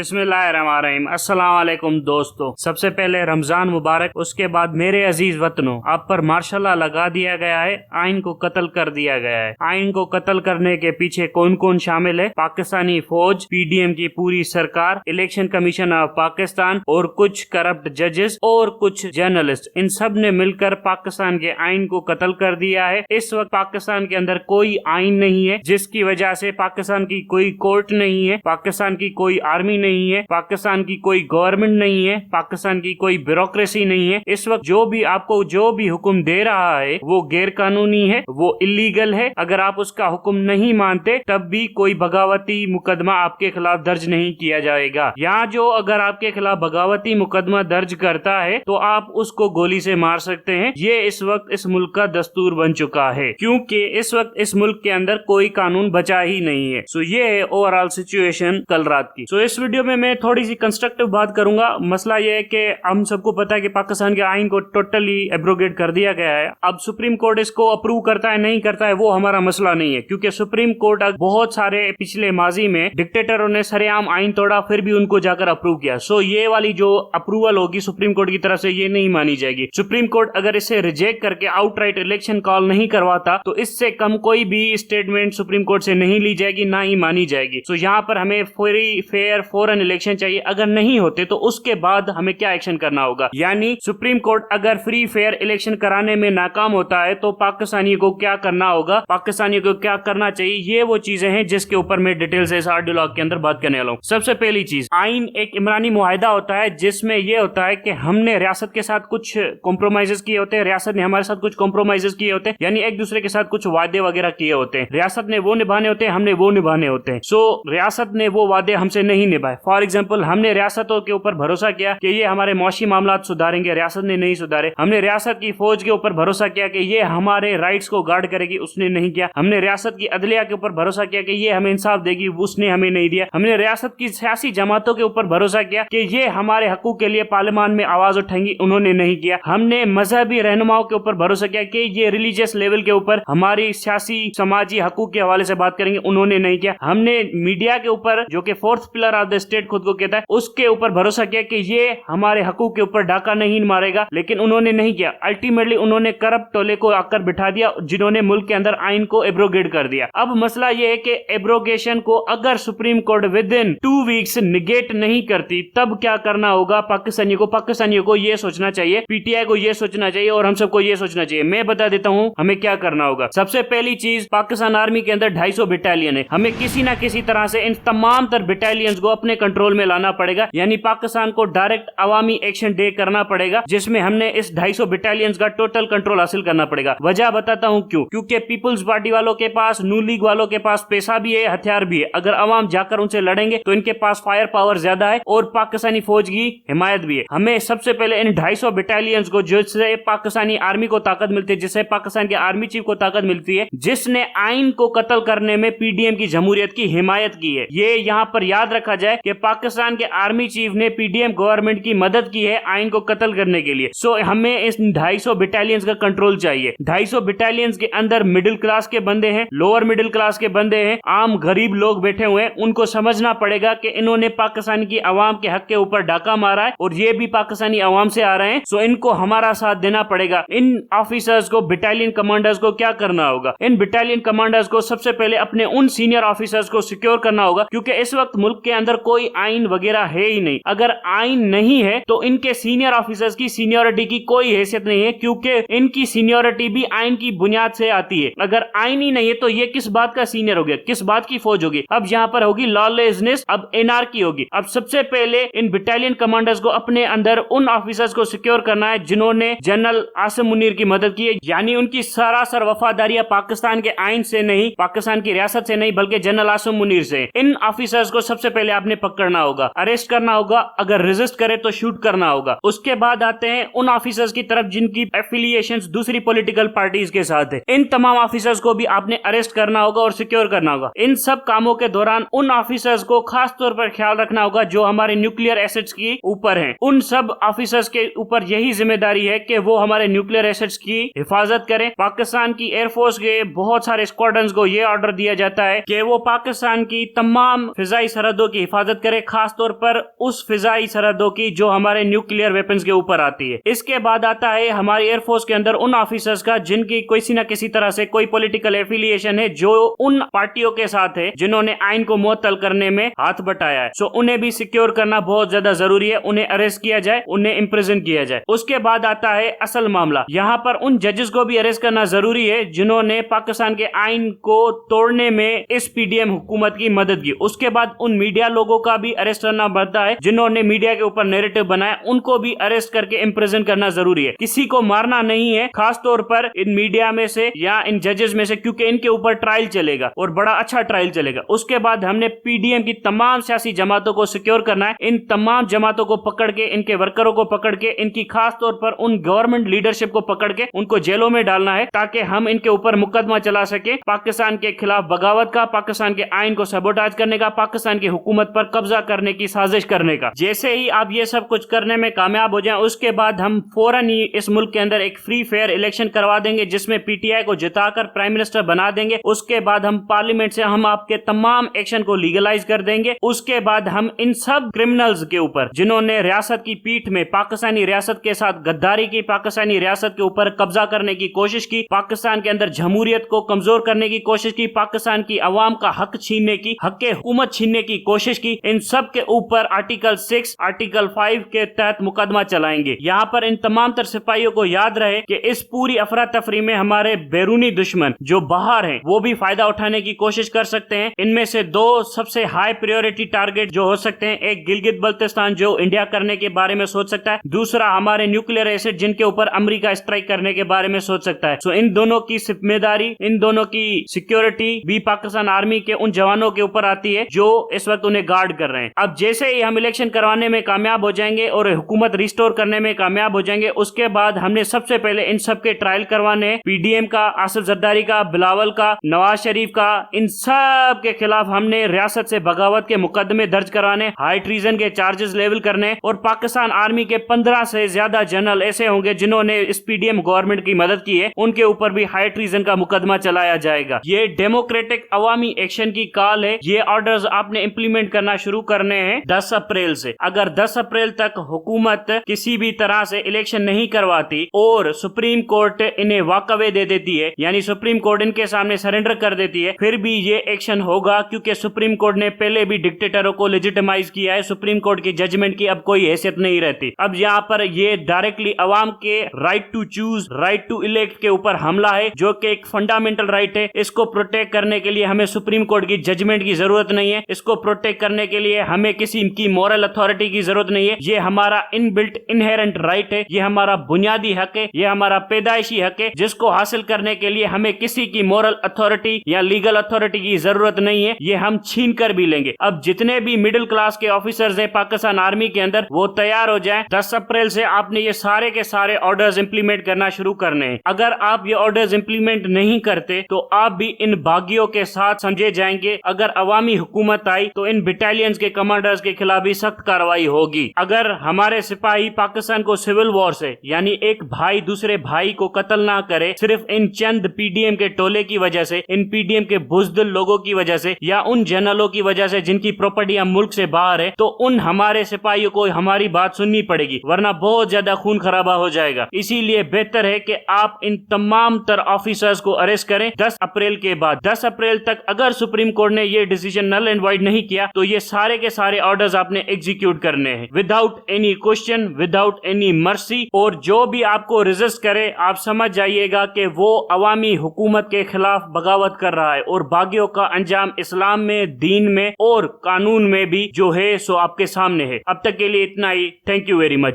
बिस्मिल्लाहिर्रहमानिर्रहीम। अस्सलाम वालेकुम दोस्तों, सबसे पहले रमजान मुबारक। उसके बाद मेरे अजीज वतनों, आप पर मार्शल लॉ लगा दिया गया है, आइन को कत्ल कर दिया गया है। आइन को कत्ल करने के पीछे कौन कौन शामिल है? पाकिस्तानी फौज, पीडीएम की पूरी सरकार, इलेक्शन कमीशन ऑफ पाकिस्तान और कुछ करप्ट जजेस और कुछ जर्नलिस्ट, इन सब ने मिलकर पाकिस्तान के आइन को कत्ल कर दिया है। इस वक्त पाकिस्तान के अंदर कोई आइन नहीं है, जिसकी वजह से पाकिस्तान की कोई कोर्ट नहीं है, पाकिस्तान की कोई आर्मी नहीं है, पाकिस्तान की कोई गवर्नमेंट नहीं है, पाकिस्तान की कोई ब्यूरोक्रेसी नहीं है। इस वक्त जो भी आपको जो भी हुक्म दे रहा है वो गैर कानूनी है, वो इलीगल है। अगर आप उसका हुक्म नहीं मानते तब भी कोई बगावती मुकदमा आपके खिलाफ दर्ज नहीं किया जाएगा। यहाँ जो अगर आपके खिलाफ बगावती मुकदमा दर्ज करता है तो आप उसको गोली से मार सकते हैं। ये इस वक्त इस मुल्क का दस्तूर बन चुका है, क्योंकि इस वक्त इस मुल्क के अंदर कोई कानून बचा ही नहीं है। सो ये है ओवरऑल सिचुएशन कल रात की। सो इस वीडियो में मैं थोड़ी सी कंस्ट्रक्टिव बात करूंगा। मसला ये है कि हम सबको पता है कि पाकिस्तान के आइन को टोटली एब्रोगेट कर दिया गया है। अब सुप्रीम कोर्ट इसको अप्रूव करता है नहीं करता है वो हमारा मसला नहीं है, क्योंकि सुप्रीम कोर्ट बहुत सारे पिछले माजी में डिक्टेटरों ने सरेआम आइन तोड़ा, फिर भी उनको जाकर अप्रूव किया। सो ये वाली जो अप्रूवल होगी सुप्रीम कोर्ट की तरफ से ये नहीं मानी जाएगी। सुप्रीम कोर्ट अगर इसे रिजेक्ट करके आउटराइट इलेक्शन कॉल नहीं करवाता तो इससे कम कोई भी स्टेटमेंट सुप्रीम कोर्ट से नहीं ली जाएगी, ना ही मानी जाएगी। सो यहाँ पर हमें फ्री फेयर फॉरन इलेक्शन चाहिए। अगर नहीं होते तो उसके बाद हमें क्या एक्शन करना होगा? यानी सुप्रीम कोर्ट अगर फ्री फेयर इलेक्शन कराने में नाकाम होता है तो पाकिस्तानी को क्या करना होगा, पाकिस्तानी को क्या करना चाहिए, ये वो चीजें हैं जिसके ऊपर मैं डिटेल से इस ऑडियो लॉग के अंदर बात करने वाला हूँ। सबसे पहली चीज, आइन एक इमरानी मुआहिदा होता है जिसमें यह होता है कि हमने रियासत के साथ कुछ कॉम्प्रोमाइजेस किए होते हैं, रियासत ने हमारे साथ कुछ कॉम्प्रोमाइजेस किए होते हैं, यानी एक दूसरे के साथ कुछ वादे वगैरह किए होते हैं। रियासत ने वो निभाने होते हैं, हमने वो निभाने होते हैं। सो रियासत ने वो वादे हमसे नहीं निभाए। फॉर एग्जाम्पल, हमने रियासतों के ऊपर भरोसा किया कि ये हमारे मौशी मामला सुधारेंगे, रियासत ने नहीं सुधारे। हमने रियासत की फौज के ऊपर भरोसा किया कि ये हमारे राइट्स को गार्ड करेगी, उसने नहीं किया। हमने रियासत की अदलिया के ऊपर भरोसा किया कि ये हमें इंसाफ देगी, उसने हमें नहीं दिया। हमने रियासत की सियासी जमातों के ऊपर भरोसा किया कि ये हमारे हकूक के लिए पार्लियामान में आवाज उठाएंगी, उन्होंने नहीं किया। हमने मजहबी रहनुमाओं के ऊपर भरोसा किया कि ये रिलीजियस लेवल के ऊपर हमारी सियासी समाजी हकूक के हवाले से बात करेंगे, उन्होंने नहीं किया। हमने मीडिया के ऊपर, जो कि fourth pillar of the state खुद को कहता है, उसके ऊपर भरोसा किया कि ये हमारे हकूक के ऊपर डाका नहीं मारेगा, लेकिन उन्होंने नहीं किया। अल्टीमेटली उन्होंने करप्ट टोले को आकर बिठा दिया जिन्होंने मुल्क के अंदर आइन को एब्रोगेट कर दिया। अब मसला यह है कि एब्रोगेशन को अगर supreme court with in 2 weeks negate नहीं करती तब क्या करना होगा पाकिस्तानियों को यह सोचना चाहिए, पीटीआई को यह सोचना चाहिए और हम सबको यह सोचना चाहिए। मैं बता देता हूं हमें क्या करना होगा। सबसे पहली चीज, पाकिस्तान आर्मी के अंदर 250 बटालियन है। हमें किसी ना किसी तरह से इन तमाम तर बटालियंस को अपने कंट्रोल में लाना पड़ेगा, यानी पाकिस्तान को डायरेक्ट अवामी एक्शन डे करना पड़ेगा जिसमें हमने इस 250 बटालियंस का टोटल कंट्रोल हासिल करना पड़ेगा। वजह बताता हूं क्यों। क्योंकि पीपुल्स पार्टी वालों के पास, नून लीग वालों के पास पैसा भी है, हथियार भी है। अगर अवाम जाकर उनसे लड़ेंगे तो इनके पास फायर पावर ज्यादा है और पाकिस्तानी फौज की हिमायत भी है। हमें सबसे पहले इन 250 बटालियंस को, जिससे पाकिस्तानी आर्मी को ताकत मिलती है, जिससे पाकिस्तान के आर्मी चीफ को ताकत मिलती है, जिसने आइन को कत्ल करने में पीडीएम की जमहूरियत की हिमायत की है। ये यहाँ पर याद रखा जाए कि पाकिस्तान के आर्मी चीफ ने पीडीएम गवर्नमेंट की मदद की है आइन को कत्ल करने के लिए। सो हमें इस 250 बटालियंस का कंट्रोल चाहिए। 250 बटालियंस के अंदर मिडिल क्लास के बंदे हैं, लोअर मिडिल क्लास के बंदे हैं, आम गरीब लोग बैठे हुए हैं। उनको समझना पड़ेगा कि इन्होंने पाकिस्तान की आवाम के हक के ऊपर डाका मारा है और ये भी पाकिस्तानी आवाम से आ रहे हैं। सो इनको हमारा साथ देना पड़ेगा। इन ऑफिसर्स को, बटालियन कमांडर्स को क्या करना होगा? इन बटालियन कमांडर्स को सबसे पहले अपने उन सीनियर ऑफिसर्स को सिक्योर करना होगा, क्योंकि इस वक्त मुल्क के अंदर कोई आइन वगैरह है ही नहीं। अगर आइन नहीं है तो इनके सीनियर ऑफिसर्स की सीनियोरिटी की कोई हैसियत नहीं है, क्योंकि इनकी सीनियोरिटी भी आइन की बुनियाद से आती है। अगर आइन ही नहीं है तो ये किस बात का सीनियर हो गया, किस बात की फौज होगी? अब यहाँ पर होगी लॉलेसनेस, अब एनआरकी होगी। अब सबसे पहले इन बटालियन कमांडर्स को अपने अंदर उन ऑफिसर्स को सिक्योर करना है जिन्होंने जनरल आसिम मुनीर की मदद की है, यानी उनकी सरासर वफादारियां पाकिस्तान के आइन से नहीं, पाकिस्तान की रियासत से नहीं, बल्कि जनरल आसिम मुनीर से। इन ऑफिसर्स को सबसे पहले आपने पकड़ना होगा, अरेस्ट करना होगा, अगर रेजिस्ट करे तो शूट करना होगा। उसके बाद आते हैं उन ऑफिसर्स की तरफ जिनकी एफिलिएशंस दूसरी पॉलिटिकल पार्टीज के साथ है। इन तमाम ऑफिसर्स को भी आपने अरेस्ट करना होगा और सिक्योर करना होगा। इन सब कामों के दौरान उन ऑफिसर्स को खास तौर पर ख्याल रखना होगा जो हमारे न्यूक्लियर एसेट्स की ऊपर हैं। उन सब ऑफिसर्स के ऊपर यही जिम्मेदारी है कि वो हमारे न्यूक्लियर एसेट्स की हिफाजत करें। पाकिस्तान की एयरफोर्स के बहुत सारे स्क्वाड्रंस को यह ऑर्डर दिया जाता है कि वो पाकिस्तान की तमाम फिजाई सरहदों की हिफाजत मदद करे, खास तौर पर उस फिजाई सरहदों की जो हमारे न्यूक्लियर वेपन्स के ऊपर आती है। इसके बाद आता है हमारी एयरफोर्स के अंदर उन ऑफिसर्स का जिनकी किसी न किसी तरह से कोई पॉलिटिकल एफिलिएशन है, जो उन पार्टियों के साथ है जिन्होंने आइन को मुअत्तल करने में हाथ बटाया है। सो उन्हें भी सिक्योर करना बहुत ज्यादा जरूरी है, उन्हें अरेस्ट किया जाए, उन्हें इम्प्रिजन किया जाए। उसके बाद आता है असल मामला। यहाँ पर उन जजेस को भी अरेस्ट करना जरूरी है जिन्होंने पाकिस्तान के आइन को तोड़ने में इस पीडीएम हुकूमत की मदद की। उसके बाद उन मीडिया लोगों का भी अरेस्ट करना बनता है जिन्होंने मीडिया के ऊपर नैरेटिव बनाया, उनको भी अरेस्ट करके इम्प्रिजन करना जरूरी है। किसी को मारना नहीं है, खास तौर पर इन मीडिया में से या इन जजेस में से, क्योंकि इनके ऊपर ट्रायल चलेगा और बड़ा अच्छा ट्रायल चलेगा। उसके बाद हमने पीडीएम की तमाम सियासी जमातों को सिक्योर करना है। इन तमाम जमातों को पकड़ के, इनके वर्करों को पकड़ के, इनकी खास तौर पर उन गवर्नमेंट लीडरशिप को पकड़ के उनको जेलों में डालना है, ताकि हम इनके ऊपर मुकदमा चला सके पाकिस्तान के खिलाफ बगावत का, पाकिस्तान के आइन को सबोटाज करने का, पाकिस्तान की हुकूमत पर कब्जा करने की साजिश करने का। जैसे ही आप ये सब कुछ करने में कामयाब हो जाएं, उसके बाद हम फौरन ही इस मुल्क के अंदर एक फ्री फेयर इलेक्शन करवा देंगे जिसमें पीटीआई को जिताकर प्राइम मिनिस्टर बना देंगे। उसके बाद हम पार्लियामेंट से हम आपके तमाम एक्शन को लीगलाइज कर देंगे। उसके बाद हम इन सब क्रिमिनल्स के ऊपर जिन्होंने रियासत की पीठ में पाकिस्तानी रियासत के साथ गद्दारी की, पाकिस्तानी रियासत के ऊपर कब्जा करने की कोशिश की, पाकिस्तान के अंदर जमहूरियत को कमजोर करने की कोशिश की, पाकिस्तान की अवाम का हक छीनने की, हक हुकूमत छीनने की कोशिश की, इन सब के ऊपर आर्टिकल 6, आर्टिकल 5 के तहत मुकदमा चलाएंगे। यहाँ पर इन तमाम तर सिपाहियों को याद रहे कि इस पूरी अफरा तफरी में हमारे बैरूनी दुश्मन जो बाहर हैं वो भी फायदा उठाने की कोशिश कर सकते हैं। इनमें से दो सबसे हाई प्रायोरिटी टारगेट जो हो सकते हैं, एक गिलगित बल्तिस्तान जो इंडिया करने के बारे में सोच सकता है, दूसरा हमारे न्यूक्लियर एसेट जिनके ऊपर अमेरिका स्ट्राइक करने के बारे में सोच सकता है। सो इन दोनों की जिम्मेदारी, इन दोनों की सिक्योरिटी भी पाकिस्तान आर्मी के उन जवानों के ऊपर आती है जो इस वक्त उन्हें गार्ड कर रहे हैं। अब जैसे ही हम इलेक्शन करवाने में कामयाब हो जाएंगे और हुकूमत रिस्टोर करने में कामयाब हो जाएंगे, उसके बाद हमने सबसे पहले इन सब के ट्रायल करवाने, पीडीएम का, आसिफ जरदारी का, बिलावल का, नवाज शरीफ का, इन सब के खिलाफ हमने रियासत से बगावत के मुकदमे दर्ज कराने, हाई ट्रीजन के चार्जेस लेवल करने, और पाकिस्तान आर्मी के 15 से ज्यादा जनरल ऐसे होंगे जिन्होंने इस पीडीएम गवर्नमेंट की मदद की है, उनके ऊपर भी हाई ट्रीजन का मुकदमा चलाया जाएगा। ये डेमोक्रेटिक अवामी एक्शन की कॉल है। ये ऑर्डर्स आपने इंप्लीमेंट करना शुरू करने हैं 10 अप्रैल से। अगर 10 अप्रैल तक हुकूमत किसी भी तरह से इलेक्शन नहीं करवाती और सुप्रीम कोर्ट इन्हें वाकवे दे देती है, यानी सुप्रीम कोर्ट इनके सामने सरेंडर कर देती है, फिर भी ये एक्शन होगा, क्योंकि सुप्रीम कोर्ट ने पहले भी डिक्टेटरों को लेजिटिमाइज किया है। सुप्रीम कोर्ट की जजमेंट की अब कोई हैसियत नहीं रहती। अब यहाँ पर ये डायरेक्टली अवाम के right to choose, right to elect के ऊपर हमला है, जो कि एक फंडामेंटल राइट है। इसको प्रोटेक्ट करने के लिए हमें सुप्रीम कोर्ट की जजमेंट की जरूरत नहीं है। इसको प्रोटेक्ट करने के लिए हमें किसी की मॉरल अथॉरिटी की जरूरत नहीं है। ये हमारा इनबिल्ट इनहेरेंट राइट है, ये हमारा बुनियादी हक है, ये हमारा पैदाइशी हक है, जिसको हासिल करने के लिए हमें किसी की मॉरल अथॉरिटी या लीगल अथॉरिटी की जरूरत नहीं है। ये हम छीन कर भी लेंगे। अब जितने भी मिडिल क्लास के ऑफिसर्स हैं पाकिस्तान आर्मी के अंदर, वो तैयार हो जाएं। 10 अप्रैल से आपने ये सारे के सारे ऑर्डर्स इंप्लीमेंट करना शुरू करने हैं। अगर आप ये ऑर्डर्स इंप्लीमेंट नहीं करते तो आप भी इन बागियों के साथ समझे जाएंगे। अगर अवामी हुकूमत आई तो इन बटालियंस के कमांडर्स के खिलाफ भी सख्त कार्रवाई होगी। अगर हमारे सिपाही पाकिस्तान को सिविल वॉर से, यानी एक भाई दूसरे भाई को कत्ल ना करे सिर्फ इन चंद पीडीएम के टोले की वजह से, इन पीडीएम के बुज़दिल लोगों की वजह से, या उन जनरलों की वजह से जिनकी प्रॉपर्टियां मुल्क से बाहर है, तो उन हमारे सिपाहियों को हमारी बात सुननी पड़ेगी, वरना बहुत ज्यादा खून खराबा हो जाएगा। इसीलिए बेहतर है कि आप इन तमाम तर ऑफिसर्स को अरेस्ट करें 10 अप्रैल के बाद। 10 अप्रैल तक अगर सुप्रीम कोर्ट ने ये डिसीजन नल एंड वाइड नहीं किया तो ये सारे के सारे ऑर्डर्स आपने एग्जीक्यूट करने हैं without any question, without any mercy. और जो भी आपको रेजिस्ट करे, आप समझ जाइएगा कि वो अवामी हुकूमत के खिलाफ बगावत कर रहा है, और बागियों का अंजाम इस्लाम में, दीन में और कानून में भी जो है सो आपके सामने है। अब तक के लिए इतना ही। Thank you very much.